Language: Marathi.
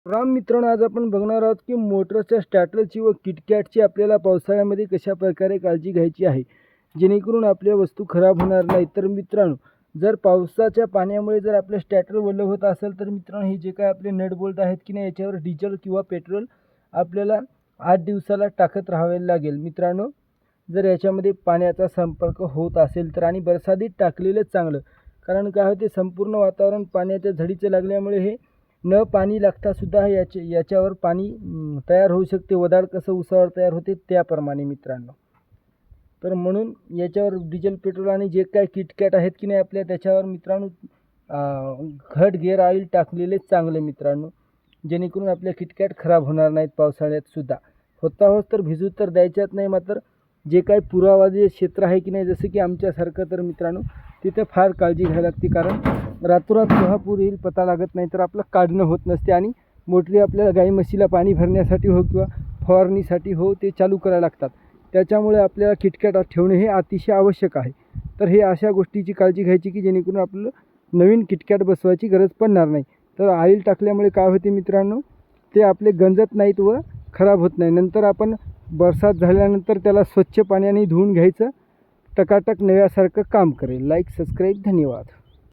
राम मित्रांनो, आज आपण बघणार आहोत की मोटरच्या स्टार्टरची व किटकॅटची आपल्याला पावसाळ्यामध्ये कशा प्रकारे काळजी घ्यायची आहे, जेणेकरून आपल्या वस्तू खराब होणार नाही। तर मित्रांनो, जर पावसाच्या पाण्यामुळे जर आपले स्टार्टर ओलं होत असेल तर मित्रांनो, हे जे काय आपले नट बोल्ट आहेत की नाही, याच्यावर डिझेल किंवा पेट्रोल आपल्याला 8 दिवसाला टाकत राहावे लागेल। मित्रांनो, जर याच्यामध्ये पाण्याचा संपर्क होत असेल तर आणि बरसातीत टाकलेलं चांगलं, कारण काय होते, संपूर्ण वातावरण पाण्याच्या झडीचे लागल्यामुळे हे न पाणी लागता सुद्धा याच्यावर पाणी तयार होऊ शकते। वदाड कसं उसावर तयार होते त्याप्रमाणे मित्रांनो, तर म्हणून याच्यावर डिझेल पेट्रोल आणि जे काय किटकॅट आहेत की नाही आपल्या, त्याच्यावर मित्रांनो घट गिअर ऑइल टाकलेले चांगले मित्रांनो, जेणेकरून आपल्या किटकॅट खराब होणार नाहीत पावसाळ्यात सुद्धा। होता तर भिजू तर द्यायच्याच नाही। मात्र जे काही पुरावाचे क्षेत्र आहे की नाही, जसं की आमच्यासारखं, तर मित्रांनो तिथे फार काळजी घ्यावी लागते, कारण रातोरात केव्हा पूर येईल पता लागत नाही, तर आपलं काढणं होत नसते आणि मोटरी आपल्याला गाई म्हशीला पाणी भरण्यासाठी हो किंवा फवारणीसाठी हो ते चालू करायला लागतात। त्याच्यामुळे आपल्याला किटकॅट ठेवणे हे अतिशय आवश्यक आहे। तर हे अशा गोष्टीची काळजी घ्यायची की जेणेकरून आपलं नवीन किटकॅट बसवायची गरज पडणार नाही। तर ऑइल टाकल्यामुळे काय होते मित्रांनो, ते आपले गंजत नाहीत व खराब होत नाही। नंतर आपण बरसात झाल्यानंतर त्याला स्वच्छ पाण्याने धुवून घ्यायचं, टकाटक नव्यासारखं काम करेल। लाईक, सबस्क्राईब, धन्यवाद।